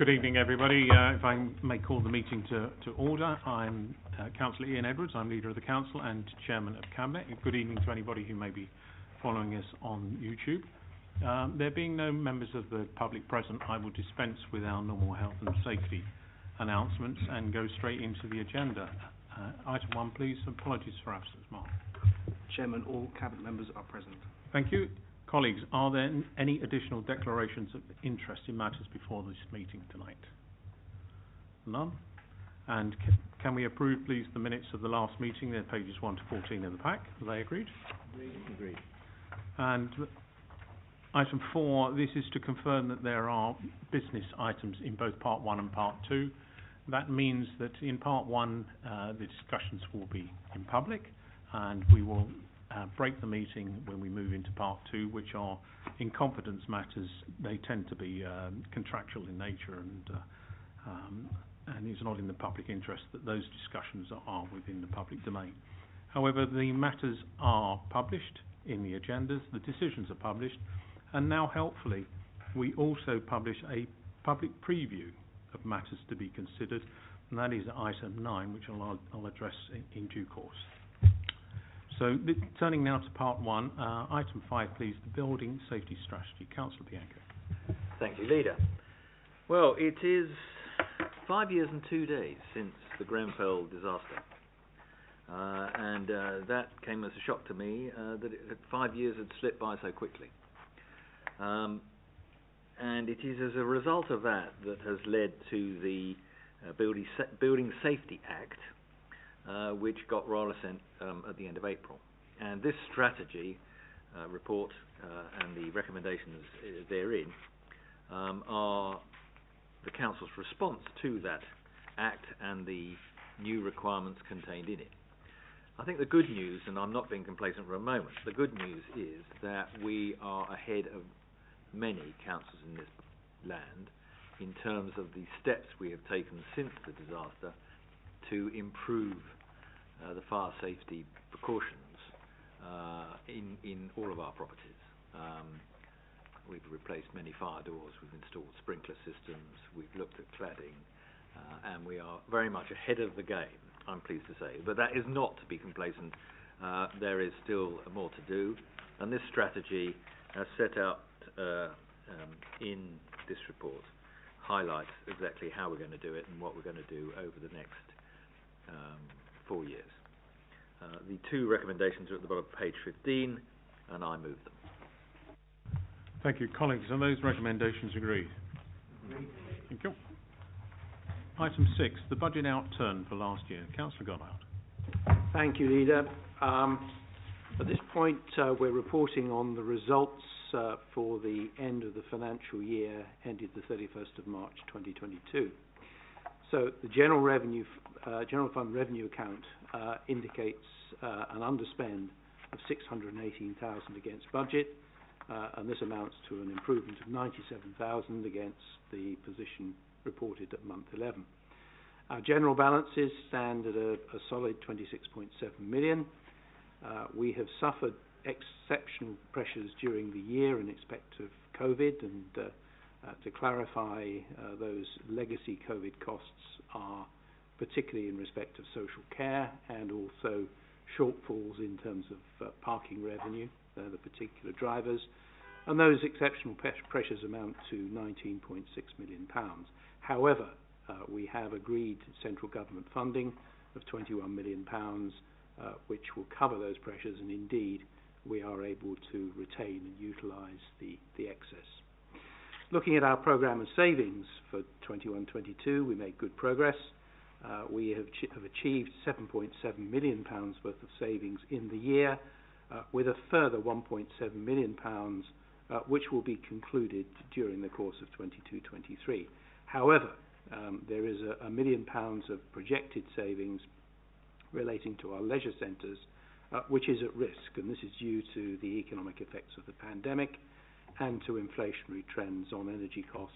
Good evening, everybody. If I may call the meeting to order, I'm Councillor Ian Edwards. I'm Leader of the Council and Chairman of Cabinet. Good evening to anybody who may be following us on YouTube. There being no members of the public present, I will dispense with our normal health and safety announcements and go straight into the agenda. Item 1, please. Apologies for absence, Mark. Chairman, all Cabinet members are present. Thank you. Colleagues, are there any additional declarations of interest in matters before this meeting tonight? None? And can we approve, please, the minutes of the last meeting? They're pages 1 to 14 of the pack. Are they agreed? Agreed. And item 4, this is to confirm that there are business items in both Part 1 and Part 2. That means that in Part 1, the discussions will be in public, and we will break the meeting when we move into Part 2, which are in confidence matters. They tend to be contractual in nature, and it's not in the public interest that those discussions are within the public domain. However, the matters are published in the agendas, the decisions are published, and now helpfully we also publish a public preview of matters to be considered, and that is item 9, which I'll address in due course. So, turning now to Part 1, item 5, please, the Building Safety Strategy. Councillor Bianco. Thank you, Leader. Well, it is 5 years and 2 days since the Grenfell disaster. And that came as a shock to me that 5 years had slipped by so quickly. And it is as a result of that has led to the Building Safety Act, which got roller sent at the end of April. And this strategy report and the recommendations therein are the Council's response to that Act and the new requirements contained in it. I think the good news, and I'm not being complacent for a moment, the good news is that we are ahead of many councils in this land in terms of the steps we have taken since the disaster to improve the fire safety precautions in all of our properties. We've replaced many fire doors, we've installed sprinkler systems, we've looked at cladding, and we are very much ahead of the game, I'm pleased to say. But that is not to be complacent. There is still more to do, and this strategy, as set out in this report, highlights exactly how we're going to do it and what we're going to do over the next 4 years. The two recommendations are at the bottom of page 15, and I move them. Thank you. Colleagues, are those recommendations agreed? Agreed. Thank you. Item 6, the budget outturn for last year. Councillor Goddard. Thank you, Leader. At this point, we're reporting on the results for the end of the financial year ended the 31st of March 2022. So the general fund revenue account indicates an underspend of 618,000 against budget, and this amounts to an improvement of 97,000 against the position reported at month 11. Our general balances stand at a solid 26.7 million. We have suffered exceptional pressures during the year in respect of COVID, and to clarify, those legacy COVID costs are particularly in respect of social care and also shortfalls in terms of parking revenue. They're the particular drivers. And those exceptional pressures amount to £19.6 million. However, we have agreed central government funding of £21 million, which will cover those pressures, and indeed we are able to retain and utilise the excess. Looking at our programme of savings for 21-22, we made good progress. We have achieved £7.7 million worth of savings in the year, with a further £1.7 million which will be concluded during the course of 22-23. However, there is £1 million of projected savings relating to our leisure centres, which is at risk, and this is due to the economic effects of the pandemic and to inflationary trends on energy costs,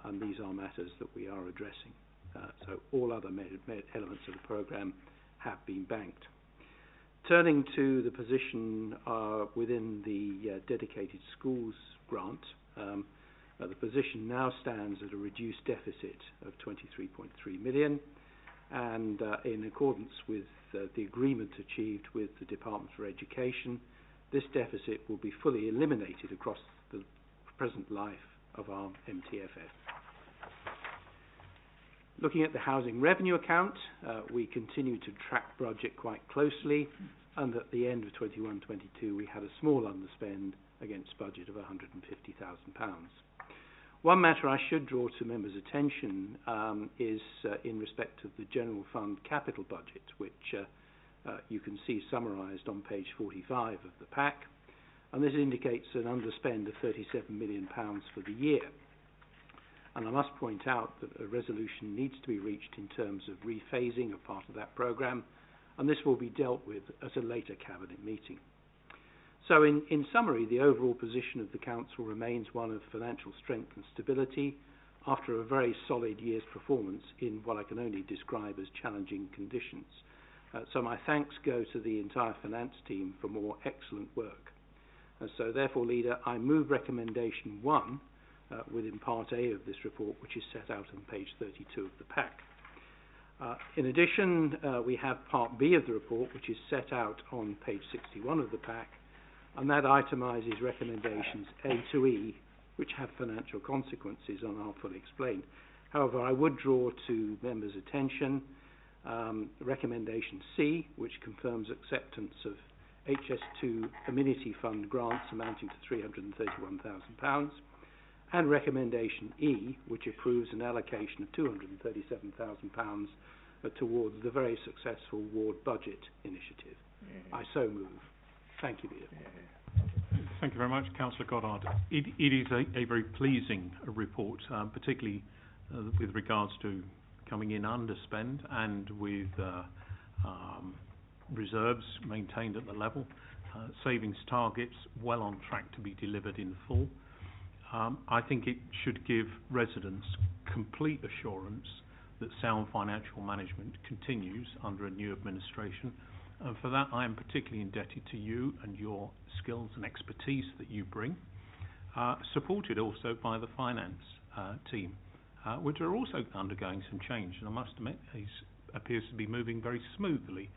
and these are matters that we are addressing. So all other elements of the programme have been banked. Turning to the position within the dedicated schools grant, The position now stands at a reduced deficit of 23.3 million, and in accordance with the agreement achieved with the Department for Education, this deficit will be fully eliminated across the present life of our MTFF. Looking at the housing revenue account, we continue to track budget quite closely, and at the end of 21-22 we had a small underspend against budget of £150,000. One matter I should draw to members' attention is in respect of the General Fund capital budget, which you can see summarised on page 45 of the pack, and this indicates an underspend of £37 million for the year. And I must point out that a resolution needs to be reached in terms of rephasing of part of that programme, and this will be dealt with at a later Cabinet meeting. So in summary, the overall position of the Council remains one of financial strength and stability after a very solid year's performance in what I can only describe as challenging conditions. So my thanks go to the entire finance team for more excellent work. So therefore, Leader, I move recommendation 1 within Part A of this report, which is set out on page 32 of the pack. In addition, we have Part B of the report, which is set out on page 61 of the pack, and that itemises recommendations A to E, which have financial consequences, and I'll fully explain. However, I would draw to members' attention recommendation C, which confirms acceptance of HS2 Amenity Fund grants amounting to £331,000, and recommendation E, which approves an allocation of £237,000 towards the very successful ward budget initiative. I so move. Thank you, Leader. Thank you very much, Councillor Goddard. It is a very pleasing report, particularly with regards to coming in underspend and with reserves maintained at the level, savings targets well on track to be delivered in full. I think it should give residents complete assurance that sound financial management continues under a new administration. And for that, I am particularly indebted to you and your skills and expertise that you bring, supported also by the finance team, which are also undergoing some change. And I must admit, it appears to be moving very smoothly,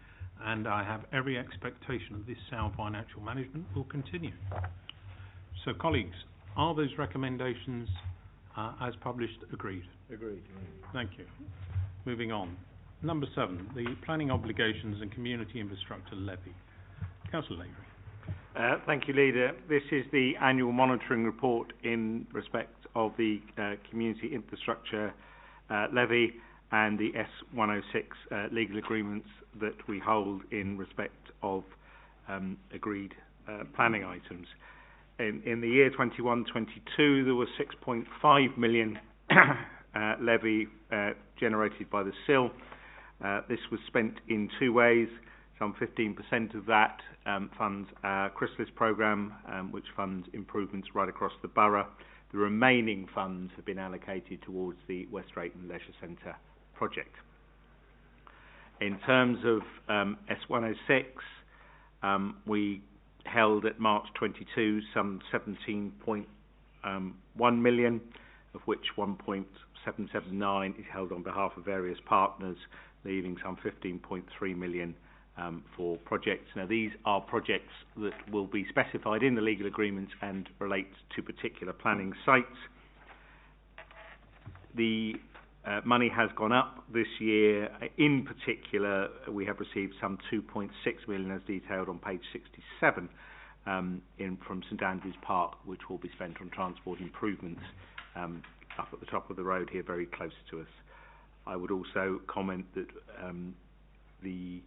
and I have every expectation that this sound financial management will continue. So, colleagues, are those recommendations as published agreed? Agreed. Thank you. Moving on. Number 7, the Planning Obligations and Community Infrastructure Levy. Councillor Lavery. Thank you, Leader. This is the annual monitoring report in respect of the Community Infrastructure Levy and the S106 legal agreements that we hold in respect of agreed planning items. In the year 21-22, there was 6.5 million levy generated by the SIL. This was spent in 2 ways. Some 15% of that funds our Chrysalis programme, which funds improvements right across the borough. The remaining funds have been allocated towards the West Drayton Leisure Centre project. In terms of S106, we held at March 22 some 17.1 million, of which 1.779 is held on behalf of various partners, leaving some 15.3 million for projects. Now, these are projects that will be specified in the legal agreements and relate to particular planning sites. The money has gone up this year. In particular, we have received some 2.6 million, as detailed on page 67, from St Andrews Park, which will be spent on transport improvements up at the top of the road here, very close to us. I would also comment that the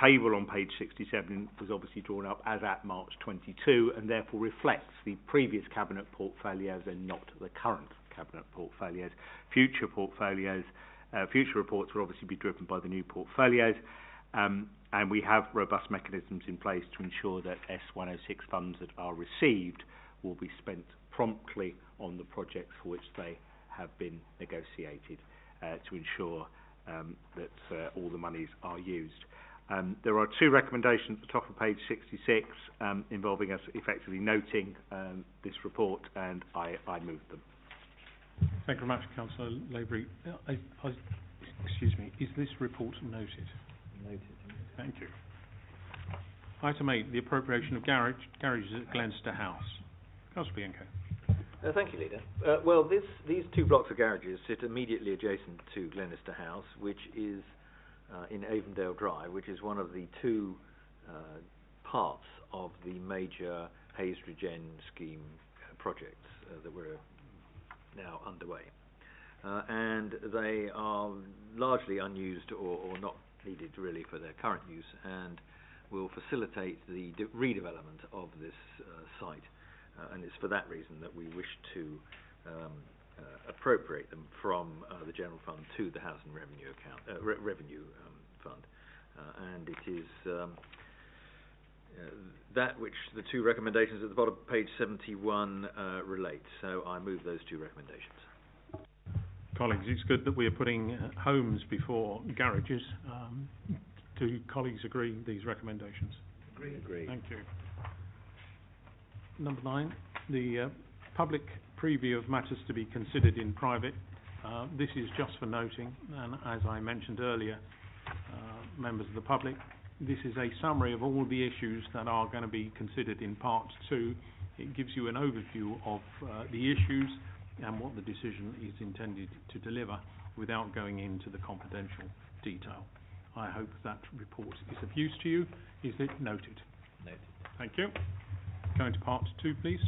table on page 67 was obviously drawn up as at March 22 and therefore reflects the previous Cabinet portfolios and not the current Cabinet portfolios. Future reports will obviously be driven by the new portfolios, and we have robust mechanisms in place to ensure that S106 funds that are received will be spent promptly on the projects for which they have been negotiated, to ensure that all the monies are used. There are two recommendations at the top of page 66 involving us effectively noting this report, and I move them. Thank you very much, Councillor Lavery. Excuse me, is this report noted? Noted. Thank you. Item 8, the appropriation of garages at Glenster House. Councillor Bianco. Thank you, Leader. Well, these two blocks of garages sit immediately adjacent to Glenister House, which is in Avondale Drive, which is one of the two parts of the major Hayes Regen scheme projects that were now underway. And they are largely unused or not needed really for their current use, and will facilitate the redevelopment of this site. And it's for that reason that we wish to appropriate them from the general fund to the housing revenue account, revenue fund. And it is that which the two recommendations at the bottom of page 71 relate. So I move those two recommendations. Colleagues, it's good that we are putting homes before garages. Do colleagues agree with these recommendations? Agree. Thank you. Number 9, the public preview of matters to be considered in private. This is just for noting, and as I mentioned earlier, members of the public, this is a summary of all the issues that are going to be considered in part 2. It gives you an overview of the issues and what the decision is intended to deliver without going into the confidential detail. I hope that report is of use to you. Is it noted? Noted. Thank you. Going to part 2, please.